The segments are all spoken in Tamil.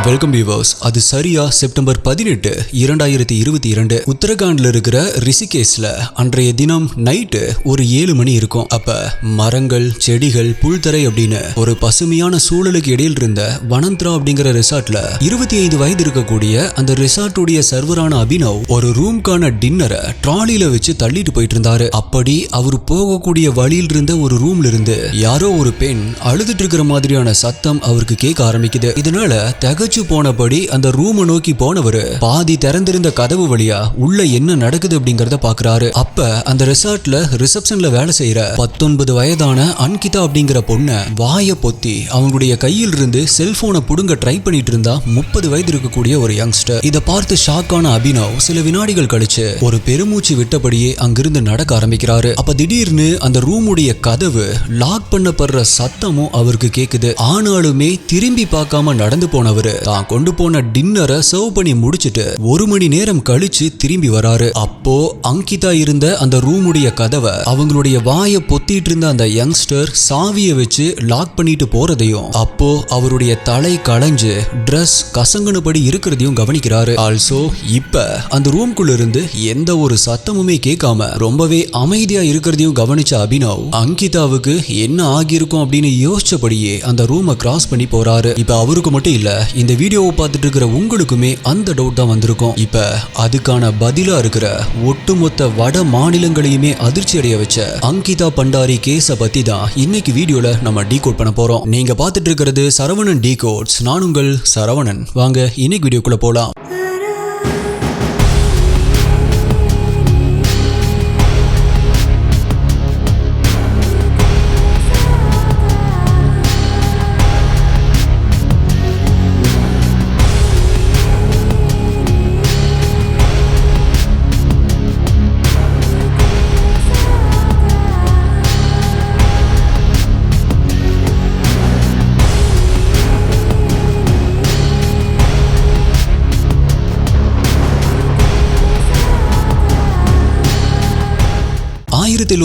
Welcome viewers. அது சரியா செப்டம்பர் 18, 2022 உத்தரகாண்ட்ல இருக்கிற ரிஷிகேஷ்ல அன்றைய தினம் நைட்டு ஒரு 7 மணி இருக்கும். அப்ப மரங்கள், செடிகள், புல்தரை அப்படின்னு ஒரு பசுமையான சூழலுக்கு இடையில் இருந்த வனந்த்ரா அப்படிங்கிற ரிசார்ட்ல 25 வயது இருக்கக்கூடிய அந்த ரிசார்ட்டுடைய சர்வரான அபினவ் ஒரு ரூம்கான டின்னரை ட்ராலில வச்சு தள்ளிட்டு போயிட்டு இருந்தாரு. அப்படி அவர் போகக்கூடிய வழியில் இருந்த ஒரு ரூம்ல இருந்து யாரோ ஒரு பெண் அழுதுட்டு இருக்கிற மாதிரியான சத்தம் அவருக்கு கேட்க ஆரம்பிக்குது. இதனால தகச்சு போனபடி அந்த ரூமை நோக்கி போனவரு பாதி திறந்திருந்த கதவு வழியா உள்ள என்ன நடக்குது அப்படிங்கறத பாக்குறாரு. அப்ப அந்த ரிசார்ட்ல ரிசப்ஷன்ல வேலை செய்யற 19 வயதான அன்கிதா அப்படிங்கிற பொண்ண வாய பொத்தி அவங்களுடைய கையில் இருந்து செல்போனை புடுங்க ட்ரை பண்ணிட்டு இருந்தா 30 வயது இருக்கக்கூடிய ஒரு யங்ஸ்டர். இதை பார்த்து ஷாக்கான அபினவ் சில வினாடிகள் கழிச்சு ஒரு பெருமூச்சு விட்டபடியே அங்கிருந்து நடக்க ஆரம்பிக்கிறாரு. அப்ப திடீர்னு அந்த ரூமுடைய கதவு லாக் பண்ணப்படுற சத்தமும் அவருக்கு கேக்குது. ஆனாலுமே திரும்பி பார்க்காம நடந்து போனவரு தான் கொண்டு போன டின்னரை சர்வ் பண்ணி முடிச்சிட்டு 1 மணி நேரம் கழிச்சு திரும்பி வராரு. அப்போ அங்கிதா இருந்த அந்த ரூமுடைய கதவை அவங்களுடைய வாயை பொத்திட்டு இருந்த அந்த யங்ஸ்டர் சாவியை வச்சு லாக் பண்ணிட்டு போறதையும், அப்போ அவருடைய தலை களைஞ்சு டிரஸ் கசங்குனபடி இருக்கிறதையும் கவனிக்கிறாரு. ஆல்சோ இப்ப அந்த ரூம்குள்ள இருந்து எந்த ஒரு சத்தமுமே கேட்காம ரொம்பவே அமைதியா இருக்கிறதையும் கவனிச்ச அபினவ் அங்கிதாவுக்கு என்ன ஆகியிருக்கும் அப்படின்னு யோசிச்சபடியே அந்த ரூமை கிராஸ் பண்ணி போறாரு. இப்ப அவருக்கு மட்டும் இல்ல, இந்த வீடியோவை பார்த்துட்டு இருக்கிற உங்களுக்குமே அந்த டவுட் தான் வந்திருக்கும். இப்ப அதுக்கான பதிலா இருக்கிற ஒட்டுமொத்த வட மாநிலங்களையுமே அதிர்ச்சி அடைய வச்ச அங்கிதா பண்டாரி கேஸ பத்தி தான் இன்னைக்கு வீடியோல நம்ம டீகோட் பண்ண போறோம். நீங்க பார்த்துட்டு இருக்கிறது சரவணன் டீகோட்ஸ். நான் உங்கள் சரவணன். வாங்க இன்னைக்கு வீடியோக்குள்ள போலாம்.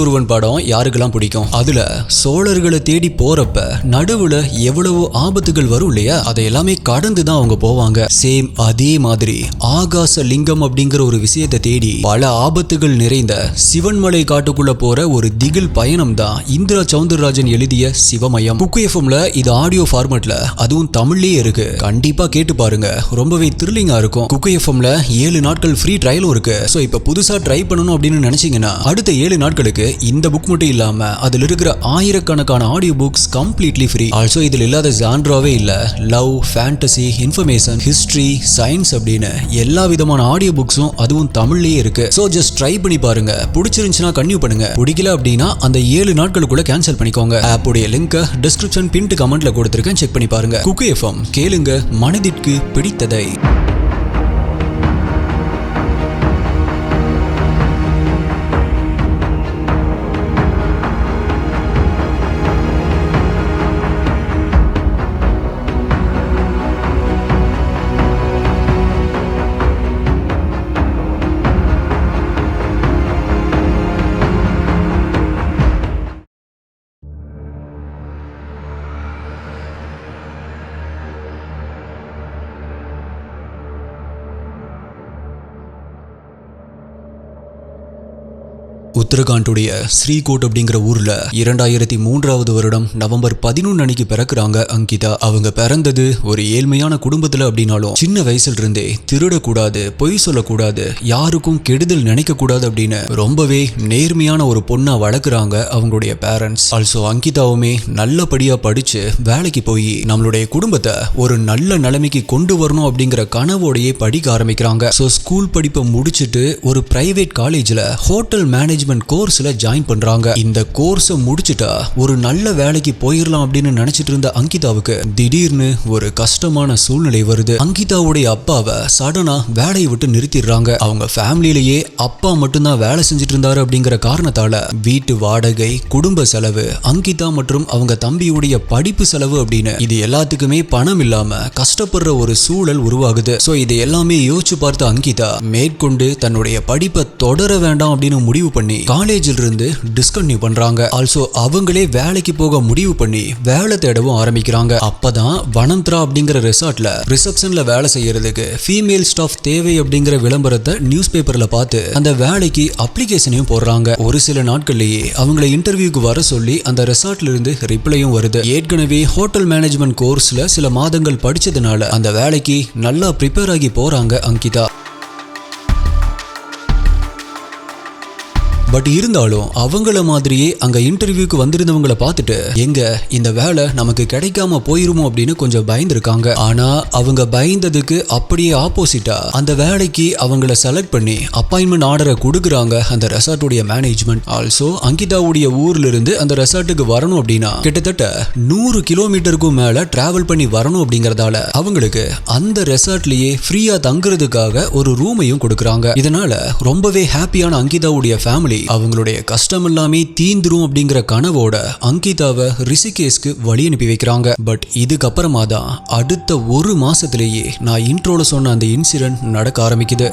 ஒருவன் படம் யாருக்கெல்லாம் பிடிக்கும்? அதுல சோழர்களை தேடி போறப்ப நடுவுல எவ்வளவு ஆபத்துகள் வரும் இல்லையா, அதை எல்லாமே கடந்து தான் அவங்க போவாங்க. சேம் அதே மாதிரி ஆகாச லிங்கம் அப்படிங்கிற ஒரு விஷயத்தை தேடி பல ஆபத்துகள் நிறைந்த சிவன்மலை காட்டுக்குள்ள போற ஒரு திகில் பயணம் தான் இந்திரா சௌந்தரராஜன் எழுதிய சிவமயம். குக்கு எஃப்எம்ல இது ஆடியோ ஃபார்மேட்ல, அதுவும் தமிழ்லயே இருக்கு. கண்டிப்பா கேட்டு பாருங்க, ரொம்பவே த்ரில்லிங்கா இருக்கும். குக்கு எஃப்எம்ல 7 நாட்கள் ஃப்ரீ ட்ரையலும் இருக்கு. சோ இப்ப புதுசா ட்ரை பண்ணணும் அப்படின்னு நினைச்சீங்கன்னா அடுத்த 7 நாட்களுக்கு இந்த புக் மட்டும் இல்லாம அதுல இருக்கிற ஆயிரக்கணக்கான audio books completely free. Also இதுல இல்லாத ஜான்ராவே இல்ல. Love, fantasy, information, history, science அப்படின்னு எல்லா விதமான ஆடியோ புக்ஸும் அதுவும் தமிழ்லயே இருக்கு. சோ ஜஸ்ட் ட்ரை பண்ணி பாருங்க. பிடிச்சிருந்துச்சுன்னா கன்டினியூ பண்ணுங்க, பிடிக்கல அப்படின்னா அந்த 7 நாட்களுக்குள்ள கேன்சல் பண்ணிக்கோங்க. ஆப்போடைய லிங்க் டிஸ்கிரிப்ஷன் பின்ட் கமெண்ட்ல கொடுத்திருக்கேன், செக் பண்ணி பாருங்க. குக்கு எஃப்எம் கேளுங்க, மனதிற்கு பிடித்ததை. உத்தரகாண்டுடைய ஸ்ரீகோட் அப்படிங்கிற ஊர்ல 2003ஆவது வருடம் நவம்பர் 11 அன்னைக்கு பிறக்குறாங்க அங்கிதா. அவங்க பிறந்தது ஒரு ஏழ்மையான குடும்பத்துல அப்படின்னாலும் சின்ன வயசுல இருந்தே திருடக்கூடாது, பொய் சொல்லக்கூடாது, யாருக்கும் கெடுதல் நினைக்க கூடாது அப்படின்னு ரொம்பவே நேர்மையான ஒரு பொண்ணா வளர்க்குறாங்க அவங்களுடைய பேரண்ட்ஸ். ஆல்சோ அங்கிதாவுமே நல்லபடியா படிச்சு வேலைக்கு போய் நம்மளுடைய குடும்பத்தை ஒரு நல்ல நிலைமைக்கு கொண்டு வரணும் அப்படிங்கிற கனவோடையே படிக்க ஆரம்பிக்கிறாங்க. ஸோ ஸ்கூல் படிப்பை முடிச்சுட்டு ஒரு பிரைவேட் காலேஜ்ல ஹோட்டல் மேனேஜ்மெண்ட் கோர்ஸ்ல ஜாயின் பண்றாங்க. இந்த கோர்ஸை முடிச்சுட்டா ஒரு நல்ல வேலைக்கு போயிடலாம் அப்படின்னு நினைச்சிட்டு இருந்த அங்கிதாவுக்கு திடீர்னு ஒரு கஷ்டமான சூழ்நிலை வருது. அங்கிதாவுடைய அப்பாவை சடனா வேலையை விட்டு நிறுத்திடுறாங்க. அவங்க ஃபேமிலியிலேயே அப்பா மட்டும்தான் வேலை செஞ்சுட்டு இருந்தாரு அப்படிங்கிற காரணத்தால வீட்டு வாடகை, குடும்ப செலவு, அங்கிதா மற்றும் அவங்க தம்பியுடைய படிப்பு செலவு அப்படின்னு இது எல்லாத்துக்குமே பணம் இல்லாம கஷ்டப்படுற ஒரு சூழல் உருவாகுது. சோ இது எல்லாமே யோசிச்சு பார்த்த அங்கிதா மேற்கொண்டு தன்னுடைய படிப்பை தொடர வேண்டாம் அப்படின்னு முடிவு பண்ணி காலேஜில் இருந்து டிஸ்கன்டினியூ பண்றாங்க. ஆல்சோ அவங்களே வேலைக்கு போக முடிவு பண்ணி வேலை தேடவும் ஆரம்பிக்கிறாங்க. அப்பதான் வனந்த்ரா அப்படிங்கிற ரெசார்ட்ல ரிசப்ஷன்ல வேலை செய்யறதுக்கு ஃபீமேல் ஸ்டாஃப் தேவை அப்படிங்கிற விளம்பரத்தை நியூஸ் பேப்பர்ல பார்த்து அந்த வேலைக்கு அப்ளிகேஷனையும் போடுறாங்க. ஒரு சில நாட்கள்லயே அவங்களை இன்டர்வியூக்கு வர சொல்லி அந்த ரெசார்ட்ல இருந்து ரிப்ளையும் வருது. ஏற்கனவே ஹோட்டல் மேனேஜ்மெண்ட் கோர்ஸ்ல சில மாதங்கள் படிச்சதுனால அந்த வேலைக்கு நல்லா ப்ரிப்பேர் ஆகி போறாங்க அங்கிதா. பட் இருந்தாலும் அவங்கள மாதிரியே அங்க இன்டர்வியூக்கு வந்திருந்தவங்களை பார்த்துட்டு எங்க இந்த வேலை நமக்கு கிடைக்காம போயிருமோ அப்படின்னு கொஞ்சம் பயந்துருக்காங்க. ஆனா அவங்க பயந்ததுக்கு அப்படியே ஆப்போசிட்டா அந்த வேலைக்கு அவங்கள செலக்ட் பண்ணி அப்பாயின்மெண்ட் ஆர்டரை கொடுக்குறாங்க அந்த ரெசார்ட்டுடைய மேனேஜ்மெண்ட். ஆல்சோ அங்கிதாவுடைய ஊர்ல இருந்து அந்த ரெசார்ட்டுக்கு வரணும் அப்படின்னா கிட்டத்தட்ட 100 கிலோமீட்டருக்கும் மேல டிராவல் பண்ணி வரணும் அப்படிங்கறதால அவங்களுக்கு அந்த ரெசார்ட்லயே ஃப்ரீயா தங்குறதுக்காக ஒரு ரூமையும் கொடுக்குறாங்க. இதனால ரொம்பவே ஹாப்பியான அங்கிதாவுடைய ஃபேமிலி அவங்களுடைய கஷ்டம் எல்லாமே தீந்துரும் அப்படிங்கிற கனவோட அங்கிதாவை ரிஷிகேஷ்க்கு வழி அனுப்பி வைக்கிறாங்க. பட் இதுக்கப்புறமா தான் அடுத்த ஒரு மாசத்திலேயே நான் இன்ட்ரோல சொன்ன அந்த இன்சிடென்ட் நடக்க ஆரம்பிக்குது.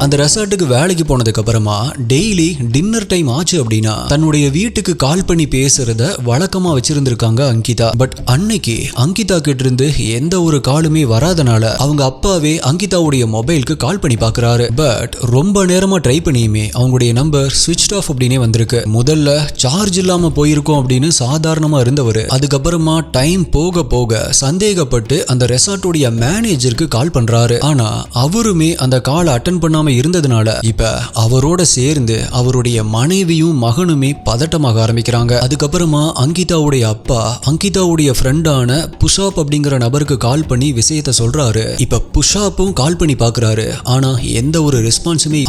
அந்த ரெசார்ட்டுக்கு வேலைக்கு போனதுக்கு அப்புறமா டெய்லி டின்னர் டைம் ஆச்சு அப்படின்னா தன்னுடைய வீட்டுக்கு கால் பண்ணி பேசுறத வழக்கமா வச்சிருந்திருக்காங்க அங்கிதா. பட் அன்னைக்கு அங்கிதா கிட்ட இருந்து எந்த ஒரு காலுமே வராதனால அவங்க அப்பாவே அங்கிதாவுடைய மொபைலுக்கு கால் பண்ணி பாக்குறாரு. பட் ரொம்ப நேரமா ட்ரை பண்ணியுமே அவங்களுடைய நம்பர் ஸ்விட்ச் ஆஃப் அப்படின்னே வந்திருக்கு. முதல்ல சார்ஜ் இல்லாம போயிருக்கோம் அப்படின்னு சாதாரணமா இருந்தவர் அதுக்கப்புறமா டைம் போக போக சந்தேகப்பட்டு அந்த ரெசார்ட்டுடைய மேனேஜருக்கு கால் பண்றாரு. ஆனா அவருமே அந்த கால் அட்டன் பண்ணாம இருந்ததுனால இப்ப அவரோட சேர்ந்து அவருடைய மனைவியும் மகனுமே பதட்டமாக ஆரம்பிக்கிறாங்க. அதுக்கப்புறமா அங்கிதாவுடைய அப்பா அங்கிதாவுடைய ஃப்ரெண்டான புஷாப் அப்படிங்கிற நபருக்கு கால் பண்ணி விஷயத்த சொல்றாரு. இப்ப புஷாப்பும் கால் பண்ணி பாக்குறாரு. ஆனா எந்த ஒரு ரெஸ்பான்ஸுமே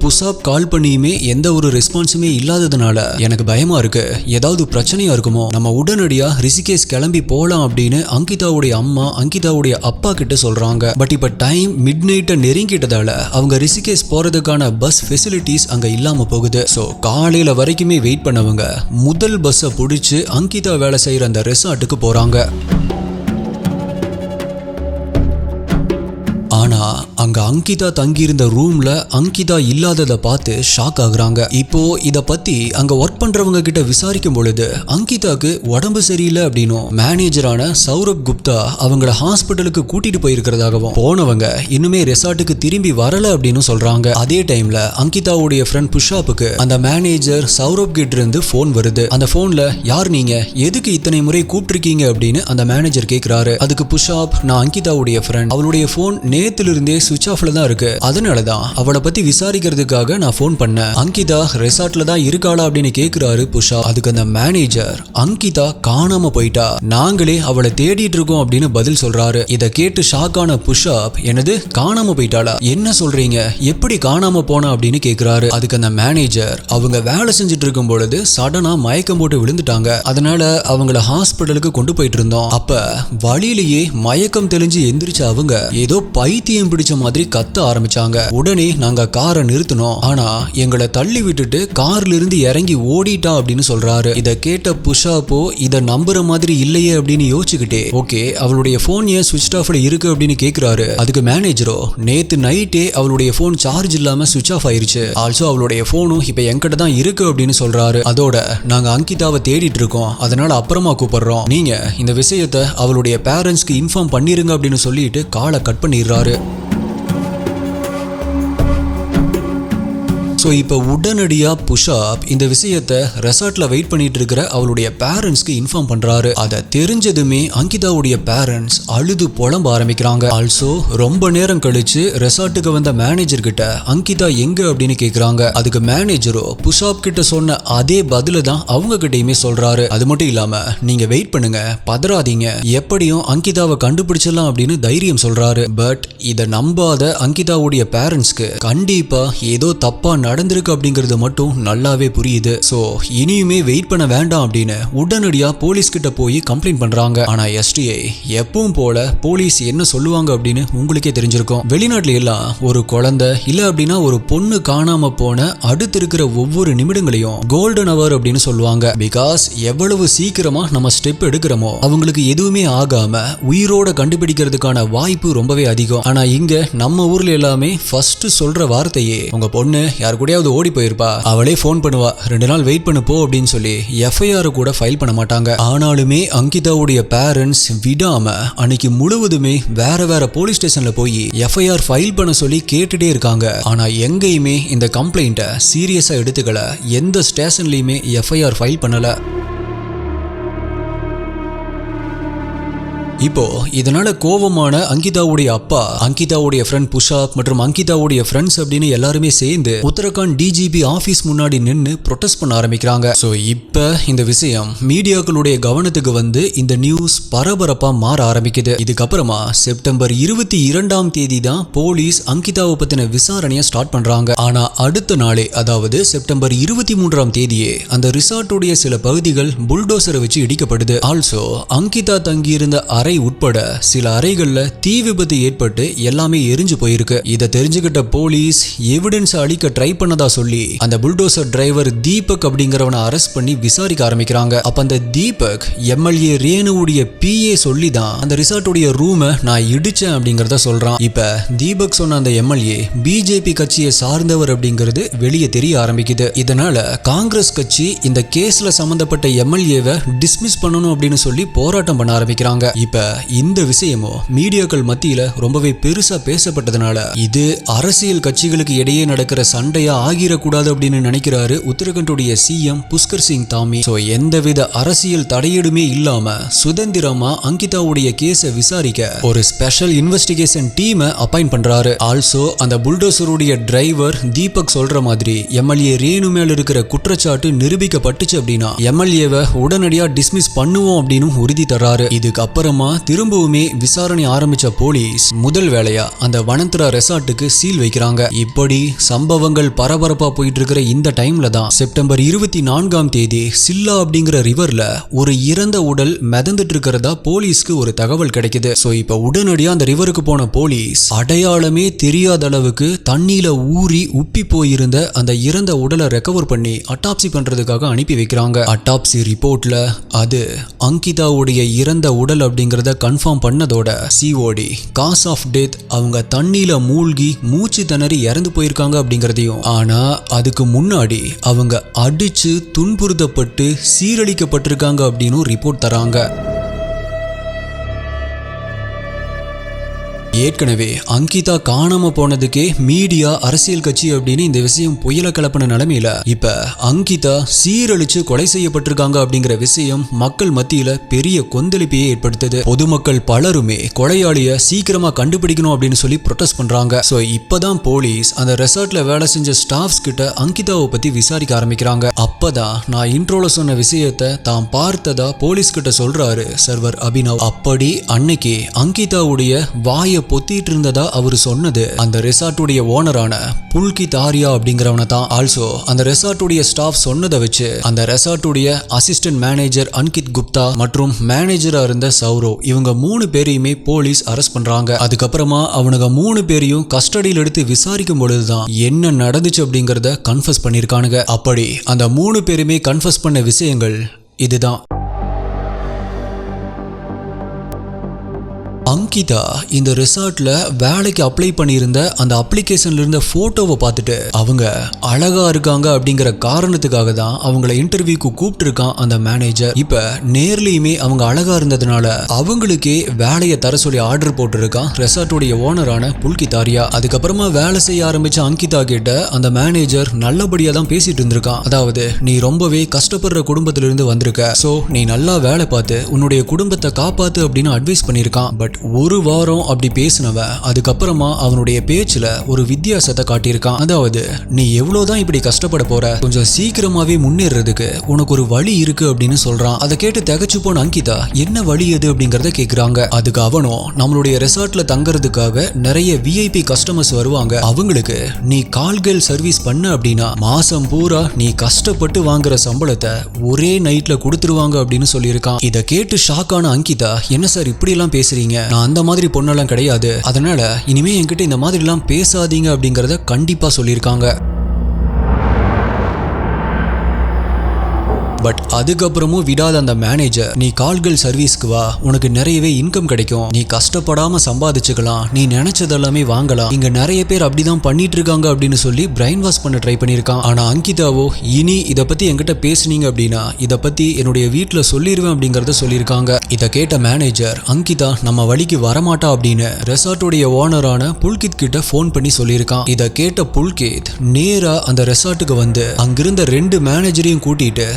புஷாப் கால் பண்ணியுமே எந்த ஒரு ரெஸ்பான்ஸுமே இல்லாததுனால எனக்கு பயமா இருக்கு, ஏதாவது பிரச்சனையா இருக்குமோ, நம்ம உடனடியா ரிஷிகேஷ் கிளம்பி போலாம் அப்படின்னு அங்கிதாவுடைய அம்மா அங்கிதாவுடைய அப்பா கிட்ட சொல்றாங்க. பட் இப்ப டைம் மிட் நைட்ட நெருங்கிட்டதால அவங்க ரிஷிகேஷ் போறதுக்கான பஸ் ஃபெசிலிட்டிஸ் அங்க இல்லாம போகுது. சோ காலையில வரைக்குமே வெயிட் பண்ணவங்க முதல் பஸ்ஸை பிடிச்சு அங்கிதா வேலை செய்யற அந்த ரெசார்ட்டுக்கு போறாங்க. ஆனா அங்க அங்கிதா தங்கியிருந்த ரூம்ல அங்கிதா இல்லாததை பார்த்து ஷாக் ஆகுறாங்க. இப்போ இத பத்தி அங்க ஒர்க் பண்றவங்க கிட்ட விசாரிக்கும் பொழுது அங்கிதாக்கு உடம்பு சரியில்லை அப்படின்னும் மேனேஜரான சௌரப் குப்தா அவங்கள ஹாஸ்பிட்டலுக்கு கூட்டிட்டு போயிருக்கிறதாகவும் போனவங்க இன்னுமே ரெசார்ட்டுக்கு திரும்பி வரல அப்படின்னு சொல்றாங்க. அதே டைம்ல அங்கிதாவுடைய ஃப்ரெண்ட் புஷாப்புக்கு அந்த மேனேஜர் சௌரப் கிட்ட இருந்து போன் வருது. அந்த போன்ல யார் நீங்க, எதுக்கு இத்தனை முறை கூப்பிட்டிருக்கீங்க அப்படின்னு அந்த மேனேஜர் கேக்குறாரு. அதுக்கு புஷாப் நான் அங்கிதாவுடைய ஃப்ரெண்ட், அவளுடைய போன் நேத்துல இருந்தே சுவிட்ச் ஆஃப்ல தான் இருக்கு, அதனாலதான் அவளை பத்தி விசாரிக்கிறதுக்காக நான் போன் பண்ணேன். அங்கிதா ரெசார்ட்ல தான் இருக்காளா அப்படின்னு கேக்குறாரு புஷா. அதுக்கு அந்த மேனேஜர் அங்கிதா காணாம போயிட்டா, நாங்களே அவளை தேடிட்டு இருக்கோம் அப்படின்னு பதில் சொல்றாரு. இத கேட்டு ஷாக்கான புஷாப் என்னது காணாம போயிட்டாளா, என்ன சொல்றீங்க, எப்படி காணாம போனா அப்படின்னு கேக்குறாரு. அதுக்கு அந்த மேனேஜர் அவங்க வேலை செஞ்சுட்டு இருக்கும் பொழுது சடனா மயக்கம் போட்டு விழுந்துட்டாங்க, அதனால அவங்கள ஹாஸ்பிட்டலுக்கு கொண்டு போயிட்டு இருந்தோம். அப்ப வழியிலேயே மயக்கம் தெளிஞ்சு எந்திரிச்ச அவங்க ஏதோ பைத்தியம் பிடிச்ச மாதிரி கத்த ஆரம்பிச்சாங்க. உடனே நாங்க காரை நிறுத்தினோம், ஆனா எங்களை தள்ளி விட்டுட்டு கார்ல இருந்து இறங்கி ஓடிட்டா அப்படின்னு சொல்றாரு. இத கேட்ட புஷாப்போ இத நம்புற மாதிரி இல்லையே அப்படின்னு யோசிச்சுக்கிட்டே ஓகே அவளுடைய போன் ஏன் சுவிட்ச் ஆஃப்ல இருக்கு அப்படின்னு கேக்குறாரு. அதுக்கு மேனேஜரோ நேத்து நைட்டே அவளுடைய போன் சார்ஜ் இல்லாம சுவிட்ச் ஆஃப் ஆயிருச்சு, ஆல்சோ அவளுடைய போனும் இப்ப என்கிட்ட தான் இருக்கு அப்படின்னு சொல்றாரு. அதோட நாங்க அங்கிதாவை தேடிட்டு இருக்கோம், அதனால அப்புறமா கூப்பிடுறோம், நீங்க இந்த விஷயத்தை அவளுடைய பேரண்ட்ஸ்க்கு இன்ஃபார்ம் பண்ணிருங்க அப்படின்னு சொல்லிட்டு காலை கட் பண்ணிடுறாரு. ஸோ இப்போ உடனடியாக புஷாப் இந்த விஷயத்த ரெசார்ட்ல வெயிட் பண்ணிட்டு இருக்கிற அவளுடைய பேரண்ட்ஸ்க்கு இன்ஃபார்ம் பண்றாரு. அதை தெரிஞ்சதுமே அங்கிதாவுடைய பேரண்ட்ஸ் அழுது புலம்ப ஆரம்பிக்கிறாங்க. ஆல்சோ ரொம்ப நேரம் கழிச்சு ரெசார்ட்டுக்கு வந்த மேனேஜர் கிட்ட அங்கிதா எங்க அப்படின்னு கேக்குறாங்க. அதுக்கு மேனேஜரோ புஷாப் கிட்ட சொன்ன அதே பதில தான் அவங்க கிட்டயுமே சொல்றாரு. அது மட்டும் இல்லாம நீங்க வெயிட் பண்ணுங்க, பதறாதீங்க, எப்படியும் அங்கிதாவை கண்டுபிடிச்சிடலாம் அப்படின்னு தைரியம் சொல்றாரு. பட் இதை நம்பாத அங்கிதாவுடைய பேரண்ட்ஸ்க்கு கண்டிப்பா ஏதோ தப்பா நடந்திருக்கு அப்படிங்கிறது மட்டும் நல்லாவே புரியுது. சோ இனியுமே வெயிட் பண்ண வேண்டாம் அப்படின்னு உடனடியா போலீஸ் கிட்ட போய் கம்ப்ளைண்ட் பண்றாங்க. ஆனா எஸ்டிஐ எப்பவும் போல போலீஸ் என்ன சொல்லுவாங்க அப்படின்னு உங்களுக்கே தெரிஞ்சிருக்கும். வெளிநாட்டுல எல்லாம் ஒரு குழந்தை இல்ல அப்படின்னா ஒரு பொண்ணு காணாம போன அடுத்து இருக்கிற ஒவ்வொரு நிமிடங்களையும் கோல்டன் அவர் அப்படின்னு சொல்லுவாங்க. பிகாஸ் எவ்வளவு சீக்கிரமா நம்ம ஸ்டெப் எடுக்கிறோமோ அவங்களுக்கு எதுவுமே ஆகாம உயிரோட கண்டுபிடிக்கிறதுக்கான வாய்ப்பு ரொம்பவே அதிகம். ஆனா இங்க நம்ம ஊர்ல எல்லாமே ஃபர்ஸ்ட் சொல்ற வார்த்தையே உங்க பொண்ணு யார் கூடயாவது ஓடி போயிருப்பா, அவளே போன் பண்ணுவா, 2 நாள் வெயிட் பண்ணு போ அப்படின்னு சொல்லி எஃப்ஐஆர் கூட ஃபைல் பண்ண மாட்டாங்க. ஆனாலுமே அங்கிதாவுடைய பேரண்ட்ஸ் விடாம அன்னைக்கு முழுவதுமே வேற வேற போலீஸ் ஸ்டேஷன்ல போய் எஃப்ஐஆர் ஃபைல் பண்ண சொல்லி கேட்டுட்டே இருக்காங்க. ஆனா எங்கேயுமே இந்த கம்ப்ளைண்ட்டை சீரியஸா எடுத்துக்கல. எந்த ஸ்டேஷன்லயுமே எஃப்ஐஆர் ஃபைல் பண்ணல. இப்போ இதனால கோபமான அங்கிதாவுடைய அப்பா, அங்கிதாவுடைய ஃப்ரெண்ட் புஷாப் மற்றும் அங்கிதாவுடைய ஃப்ரெண்ட்ஸ் அப்படின்னு எல்லாருமே சேர்ந்து உத்தரகாண்ட் டிஜிபி ஆபீஸ் முன்னாடி நின்னு ப்ரொடெஸ்ட் பண்ண ஆரம்பிக்கிறாங்க. சோ இப்ப இந்த விஷயம் மீடியாக்களுடைய கவனத்துக்கு வந்து இந்த நியூஸ் பரபரப்பா மாற ஆரம்பிக்குது. இதுக்கப்புறமா செப்டம்பர் 22ஆம் தேதி தான் போலீஸ் அங்கிதாவை பத்தின விசாரணையை ஸ்டார்ட் பண்றாங்க. ஆனா அடுத்த நாளே, அதாவது செப்டம்பர் 23ஆம் தேதியே அந்த ரிசார்ட்டுடைய சில பகுதிகள் புல்டோசரை வச்சு இடிக்கப்படுது. ஆல்சோ அங்கிதா தங்கியிருந்த அறை உட்பட சில அறைகள்ல தீ விபத்து ஏற்பட்டு எல்லாமே எரிஞ்சு போயிருக்கு. இதை தெரிஞ்சுக்கிட்ட போலீஸ் எவிடன்ஸ் அளிக்க ட்ரை பண்ணதா சொல்லி அந்த புல்டோசர் டிரைவர் தீபக் அப்படிங்கிறவனை அரெஸ்ட் பண்ணி விசாரிக்க ஆரம்பிக்கிறாங்க. அப்ப அந்த தீபக் எம்எல்ஏ ரேணுவுடைய பிஏ சொல்லி தான் அந்த ரிசார்ட்டுடைய ரூமை நான் இடிச்சேன் அப்படிங்கறத சொல்றான். இப்ப தீபக் சொன்ன அந்த எம்எல்ஏ பிஜேபி கட்சியை சார்ந்தவர் அப்படிங்கிறது வெளியே தெரிய ஆரம்பிக்குது. இதனால காங்கிரஸ் கட்சி இந்த கேஸ்ல சம்பந்தப்பட்ட எம்எல்ஏவை டிஸ்மிஸ் பண்ணணும் அப்படின்னு சொல்லி போராட்டம் பண்ண ஆரம்பிக்கிறாங்க. இப்ப இந்த விஷயமோ மீடியாக்கள் மத்தியில ரொம்பவே பெருசா பேசப்பட்டதுனால இது அரசியல் கட்சிகளுக்கு இடையே நடக்கிற சண்டையா ஆகிரக்கூடாது அப்படின்னு நினைக்கிறாரு உத்தரகண்டுடைய சிஎம் புஷ்கர் சிங் தாமி. சோ எந்தவித அரசியல் தடையீடுமே இல்லாம சுதந்திரமா அங்கிதாவுடைய கேஸை விசாரிக்க ஒரு ஸ்பெஷல் இன்வெஸ்டிகேஷன் டீமை அப்பாயிண்ட் பண்றாரு. ஆல்சோ அந்த புல்டோசருடைய டிரைவர் தீபக் சொல்ற மாதிரி எம்எல்ஏ ரேணு மேல இருக்கிற குற்றச்சாட்டு நிரூபிக்கப்பட்டுச்சு அப்படின்னா எம்எல்ஏவை உடனடியா டிஸ்மிஸ் பண்ணுவோம் அப்படின்னு உறுதி தர்றாரு. இதுக்கப்புறமா திரும்பவுமே விசாரணை ஆரம்பிச்ச போலீஸ் முதல் வேளையா அந்த வனந்தரா ரெசார்ட்டுக்கு சீல் வைக்கிறாங்க. இப்படி சம்பவங்கள் பரபரப்பா போயிட்டு இருக்கிற இந்த டைம்ல தான் செப்டம்பர் 24ஆம் தேதி சில்லா அப்படிங்கிற ரிவர்ல ஒரு இறந்த உடல் மிதந்துட்டு இருக்கிறதா போலீஸ்க்கு ஒரு தகவல் கிடைக்குது. சோ இப்ப உடனடியா அந்த ரிவருக்கு போன போலீஸ் அடையாளமே தெரியாத அளவுக்கு தண்ணியில ஊறி உப்பி போயிருந்த அந்த இறந்த உடலை ரெக்கவர் பண்ணி அட்டாப்சி பண்றதுக்காக அனுப்பி வைக்கிறாங்க. அட்டாப்சி ரிப்போர்ட்ல அது அங்கிதாவுடைய இறந்த உடல் அப்படிங்கறத கன்ஃபார்ம் பண்ணதோட சிஓடி காஸ் ஆஃப் டெத் அவங்க தண்ணியில மூழ்கி மூச்சு திணறி இறந்து போயிருக்காங்க அப்படிங்கறதையும், ஆனா அதுக்கு முன்னாடி அவங்க அடிச்சு துன்புறுத்தப்பட்டு சீரழிக்கப்பட்டிருக்காங்க அப்படின்னு ரிப்போர்ட் தராங்க. ஏற்கனவே அங்கிதா காணாம போனதுக்கே மீடியா, அரசியல் கட்சி அப்படின்னு இந்த விஷயம் புயல கலப்பின நிலைமையில இப்ப அங்கிதா சீரழிச்சு கொலை செய்யப்பட்டிருக்காங்க அப்படிங்கிற விஷயம் மக்கள் மத்தியில பெரிய கொந்தளிப்பையே ஏற்படுத்துது. பொதுமக்கள் பலருமே கொலையாளிய சீக்கிரமா கண்டுபிடிக்கணும் அப்படின்னு சொல்லி ப்ரொடெஸ்ட் பண்றாங்க. சோ இப்பதான் போலீஸ் அந்த ரெசார்ட்ல வேலை செஞ்ச ஸ்டாஃப்ஸ் கிட்ட அங்கிதாவை பத்தி விசாரிக்க ஆரம்பிக்கிறாங்க. அப்பதான் நான் இன்ட்ரோல சொன்ன விஷயத்தை தான் பார்த்ததா போலீஸ் கிட்ட சொல்றாரு சர்வர் அபினவ். அப்படி அன்னைக்கு அங்கிதாவுடைய வாய பொத்திட்டு இருந்ததா அவரு சொன்னது அந்த ரெசார்ட்டுடைய ஓனரான புல்கித் ஆர்யா அப்படிங்கிறவன தான். ஆல்சோ அந்த ரெசார்ட்டுடைய ஸ்டாஃப் சொன்னதை வச்சு அந்த ரெசார்ட்டுடைய அசிஸ்டன்ட் மேனேஜர் அன்கித் குப்தா மற்றும் மேனேஜரா இருந்த சௌரவ், இவங்க 3 பேரையுமே போலீஸ் அரெஸ்ட் பண்றாங்க. அதுக்கப்புறமா அவனுங்க 3 பேரையும் கஸ்டடியில் எடுத்து விசாரிக்கும் பொழுதுதான் என்ன நடந்துச்சு அப்படிங்கறத கன்ஃபஸ் பண்ணிருக்கானுங்க. அப்படி அந்த 3 பேருமே கன்ஃபஸ் பண்ண விஷயங்கள் இதுதான். அங்கிதா இந்த ரிசார்ட்ல வேலைக்கு அப்ளை பண்ணியிருந்த அந்த அப்ளிகேஷன்ல இருந்த போட்டோவை பார்த்துட்டு அவங்க அழகா இருக்காங்க அப்படிங்கிற காரணத்துக்காக தான் அவங்கள இன்டர்வியூக்கு கூப்பிட்டு இருக்கான் அந்த மேனேஜர். இப்ப நேர்லயுமே அவங்க அழகா இருந்ததுனால அவங்களுக்கே வேலையை தர சொல்லி ஆர்டர் போட்டிருக்கான் ரெசார்ட்டுடைய ஓனரான புல்கித் ஆர்யா. அதுக்கப்புறமா வேலை செய்ய ஆரம்பிச்ச அங்கிதா கிட்ட அந்த மேனேஜர் நல்லபடியா தான் பேசிட்டு இருந்திருக்கான். அதாவது நீ ரொம்பவே கஷ்டப்படுற குடும்பத்திலிருந்து வந்திருக்க, சோ நீ நல்லா வேலை பார்த்து உன்னுடைய குடும்பத்தை காப்பாத்து அப்படின்னு அட்வைஸ் பண்ணிருக்கான். பட் ஒரு வாரம் அப்படி பேசினவன் அதுக்கப்புறமா அவனுடைய பேச்சுல ஒரு வித்தியாசத்தை காட்டியிருக்கான். அதாவது நீ எவ்வளவுதான் இப்படி கஷ்டப்பட போற, கொஞ்சம் சீக்கிரமாவே முன்னேறதுக்கு உனக்கு ஒரு வழி இருக்கு அப்படின்னு சொல்றான். அதை கேட்டு திகச்சு போன அங்கிதா என்ன வழி எது அப்படிங்கறத கேக்குறாங்க. அதுக்கு அவனும் நம்மளுடைய ரெசார்ட்ல தங்கறதுக்காக நிறைய விஐபி கஸ்டமர்ஸ் வருவாங்க, அவங்களுக்கு நீ கால்கள் சர்வீஸ் பண்ண அப்படின்னா மாசம் பூரா நீ கஷ்டப்பட்டு வாங்குற சம்பளத்தை ஒரே நைட்ல கொடுத்துருவாங்க அப்படின்னு சொல்லியிருக்கான். இதை கேட்டு ஷாக்கான அங்கிதா, என்ன சார் இப்படி எல்லாம் பேசுறீங்க, நான் அந்த மாதிரி பொண்ணெல்லாம் கிடையாது, அதனால இனிமே என்கிட்ட இந்த மாதிரி எல்லாம் பேசாதீங்க அப்படிங்கறத கண்டிப்பா சொல்லியிருக்காங்க. பட் அதுக்கப்புறமும் விடாத அந்த மேனேஜர், நீ கால்கள் சர்வீஸ்க்கு வா, உனக்கு நிறையவே இன்கம் கிடைக்கும், நீ கஷ்டப்படாம சம்பாதிச்சுக்கலாம், நீ நினைச்சதெல்லாமே வாங்கலாம், இங்க நிறைய பேர் அப்படிதான் பண்ணிட்டு இருக்காங்க அப்படின்னு சொல்லி பிரைன் வாஷ் பண்ண ட்ரை பண்ணியிருக்கான். ஆனா அங்கிதாவோ, இனி இதை பத்தி என்கிட்ட பேசுனீங்க அப்படின்னா இதை பத்தி என்னுடைய வீட்டுல சொல்லிடுவேன் அப்படிங்கறத சொல்லியிருக்காங்க. இதை கேட்ட மேனேஜர், அங்கிதா நம்ம வழிக்கு வரமாட்டா அப்படின்னு ரெசார்ட்டுடைய ஓனரான புல்கித் கிட்ட போன் பண்ணி சொல்லியிருக்கான். இதை கேட்ட புல்கித் நேரா அந்த ரெசார்ட்டுக்கு வந்து அங்கிருந்த 2 மேனேஜரையும் கூட்டிட்டு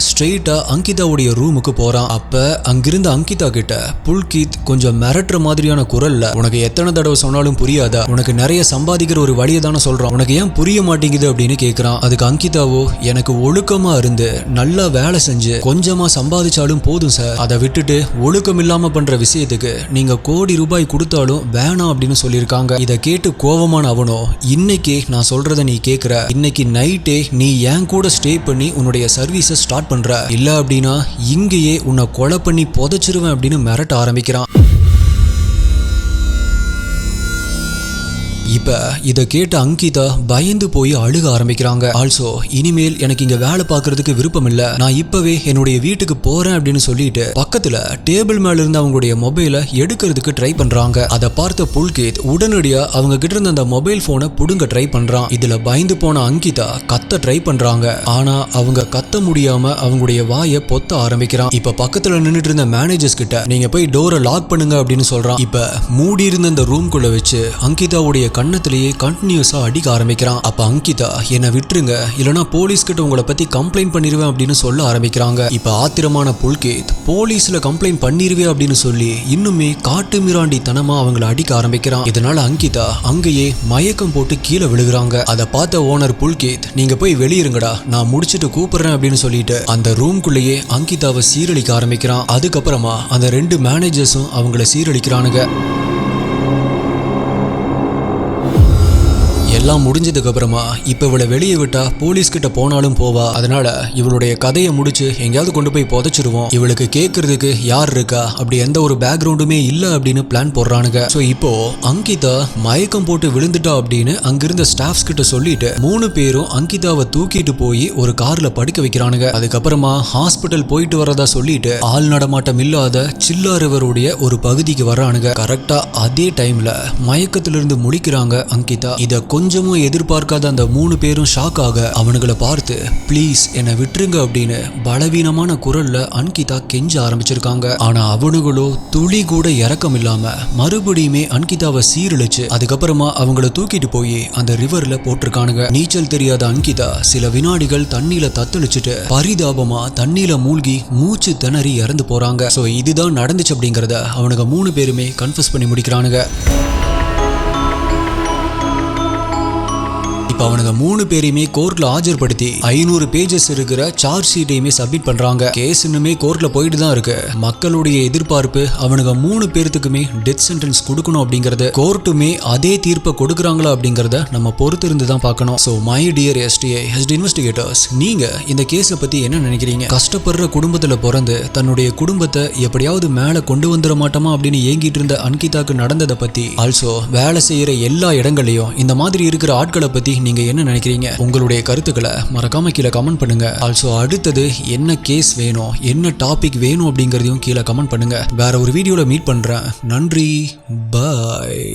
அங்கிதாவுடைய ரூமுக்கு போறான். அப்ப அங்கிருந்த அங்கிதா கிட்ட புல்கித் கொஞ்சம் மிரட்டுற மாதிரியான குரல்ல, உனக்கு எத்தனை தடவை சொன்னாலும் புரியாதா, உனக்கு நிறைய சம்பாதிக்கிற ஒரு வழியை தானே சொல்றான், உனக்கு ஏன் புரிய மாட்டேங்குது அப்படின்னு கேக்குறான். அதுக்கு அங்கிதாவோ, எனக்கு ஒழுக்கமா இருந்து நல்லா வேலை செஞ்சு கொஞ்சமா சம்பாதிச்சாலும் போதும் சார், அதை விட்டுட்டு ஒழுக்கம் இல்லாம பண்ற விஷயத்துக்கு நீங்க கோடி ரூபாய் கொடுத்தாலும் வேணாம் அப்படின்னு சொல்லியிருக்காங்க. இதை கேட்டு கோபமான அவனோ, இன்னைக்கு நான் சொல்றத நீ கேக்குற, இன்னைக்கு நைட்டே நீ என் கூட ஸ்டே பண்ணி உன்னுடைய சர்வீஸை ஸ்டார்ட் பண்ற, இல்ல அப்படின்னா இங்கேயே உன்னை கொலை பண்ணி புதைச்சிருவேன் அப்படின்னு மிரட்ட ஆரம்பிக்கிறான். இப்ப இதை கேட்ட அங்கிதா பயந்து போய் அழுக ஆரம்பிக்கிறாங்க. ஆல்சோ இனிமேல் எனக்கு இங்க வேலை பார்க்கறதுக்கு விருப்பம் இல்ல, நான் இப்பவே என்னுடைய வீட்டுக்கு போறேன் அப்படின்னு சொல்லிட்டு பக்கத்துல டேபிள் மேல இருந்து அவங்களுடைய மொபைலை எடுக்கிறதுக்கு ட்ரை பண்றாங்க. அதை பார்த்த புல்கித் உடனடியா அவங்க கிட்ட இருந்த அந்த மொபைல் போனை புடுங்க ட்ரை பண்றான். இதுல பயந்து போன அங்கிதா கத்த ட்ரை பண்றாங்க. ஆனா அவங்க கத்த முடியாம அவங்களுடைய வாயை பொத்த ஆரம்பிக்கிறான். இப்ப பக்கத்துல நின்றுட்டு இருந்த மேனேஜர்ஸ் கிட்ட, நீங்க போய் டோரை லாக் பண்ணுங்க அப்படின்னு சொல்றான். இப்ப மூடி இருந்த அந்த ரூம்குள்ள வச்சு அங்கிதாவுடைய கண்ணத்திலேயே கண்டினியூஸா அடிக்க ஆரம்பிக்கிறான். அப்ப அங்கிதா, என்னை விட்டுருங்க, இல்லனா போலீஸ் கிட்ட உங்களை பத்தி கம்ப்ளைண்ட் பண்ணிருவேன் அப்படின்னு சொல்ல ஆரம்பிக்கிறாங்க. இப்ப ஆத்திரமான புல்கித், போலீஸ்ல கம்ப்ளைண்ட் பண்ணிருவே அப்படின்னு சொல்லி இன்னுமே காட்டு மிராண்டி தனமா அவங்களை அடிக்க ஆரம்பிக்கிறான். இதனால அங்கிதா அங்கேயே மயக்கம் போட்டு கீழே விழுகிறாங்க. அதை பார்த்த ஓனர் புல்கித், நீங்க போய் வெளியிருங்கடா, நான் முடிச்சிட்டு கூப்பிடுறேன் அப்படின்னு சொல்லிட்டு அந்த ரூம்குள்ளேயே அங்கிதாவை சீரழிக்க ஆரம்பிக்கிறான். அதுக்கப்புறமா அந்த 2 மேனேஜர்ஸும் அவங்கள சீரழிக்கிறானுங்க. எல்லாம் முடிஞ்சதுக்கு அப்புறமா இப்ப இவளை வெளியே விட்டா போலீஸ் கிட்ட போனாலும் போவா, அதனால இவளுடைய கதையை முடிச்சு எங்கேயாவது கொண்டு போய் புதைச்சிருவோம், இவளுக்கு கேட்கறதுக்கு யார் இருக்கா, அப்படி எந்த ஒரு பேக்ரவுண்டுமே இல்ல அப்படின்னு பிளான் போடுறானுங்க. சோ இப்போ அங்கிதா மயக்கம் போட்டு விழுந்துட்டா அப்படின்னு அங்கிருந்த ஸ்டாஃப்ஸ் கிட்ட சொல்லிட்டு 3 பேரும் அங்கிதாவை தூக்கிட்டு போய் ஒரு கார்ல படுக்க வைக்கிறானுங்க. அதுக்கப்புறமா ஹாஸ்பிட்டல் போயிட்டு வரதா சொல்லிட்டு ஆள் நடமாட்டம் இல்லாத சில்லாறுவருடைய ஒரு பகுதிக்கு வர்றானுங்க. கரெக்டா அதே டைம்ல மயக்கத்திலிருந்து முழிக்கிறாங்க அங்கிதா. இத கொஞ்சமும் எதிர்பார்க்காத அந்த 3 பேரும் ஷாக் ஆக அவனுங்களை பார்த்து, ப்ளீஸ் என்னை விட்டுருங்க அப்படின்னு பலவீனமான குரல்ல அன்கிதா கெஞ்ச ஆரம்பிச்சிருக்காங்க. ஆனா அவனுங்களோ துளி கூட இரக்கம் இல்லாம மறுபடியுமே அன்கிதாவை சீரழிச்சு அதுக்கப்புறமா அவங்கள தூக்கிட்டு போய் அந்த ரிவர்ல போட்டிருக்கானுங்க. நீச்சல் தெரியாத அன்கிதா சில வினாடிகள் தண்ணியில தத்தளிச்சுட்டு பரிதாபமா தண்ணியில மூழ்கி மூச்சு திணறி இறந்து போறாங்க. சோ இதுதான் நடந்துச்சு அப்படிங்கறத அவனுங்க 3 பேருமே கன்ஃபஸ் பண்ணி முடிக்கிறானுங்க. இப்ப அவனுங்க 3 பேரையுமே கோர்ட்ல ஆஜர்படுத்தி 500 பேஜஸ் இருக்கிற சார்ஜ் ஷீட்டையுமே சப்மிட் பண்றாங்க. கேஸ் இன்னுமே கோர்ட்ல போயிட்டு தான் இருக்கு. மக்களுடைய எதிர்பார்ப்பு அவனுங்க 3 பேருத்துக்குமே டெத் சென்டென்ஸ் கொடுக்கணும் அப்படிங்கறது. கோர்ட்டுமே அதே தீர்ப்பை கொடுக்குறாங்களா அப்படிங்கறத நம்ம பொறுத்து இருந்து தான் பார்க்கணும். So my dear STI investigators, நீங்க இந்த கேஸை பத்தி என்ன நினைக்கிறீங்க? கஷ்டப்படுற குடும்பத்துல பிறந்து தன்னுடைய குடும்பத்தை எப்படியாவது மேல கொண்டு வந்துட மாட்டோமா அப்படின்னு ஏங்கிட்டு இருந்த அன்கிதாக்கு நடந்ததை பத்தி, ஆல்சோ வேலை செய்யற எல்லா இடங்களையும் இந்த மாதிரி இருக்கிற ஆட்களை பத்தி நீங்க என்ன நினைக்கிறீங்க? உங்களுடைய கருத்துக்களை மறக்காம கீழே கமெண்ட் பண்ணுங்க. ஆல்சோ அடுத்தது என்ன கேஸ் வேணும், என்ன டாபிக் வேணும் அப்படிங்கறதையும் கீழே கமெண்ட் பண்ணுங்க. வேற ஒரு வீடியோல மீட் பண்றேன். நன்றி, பாய்.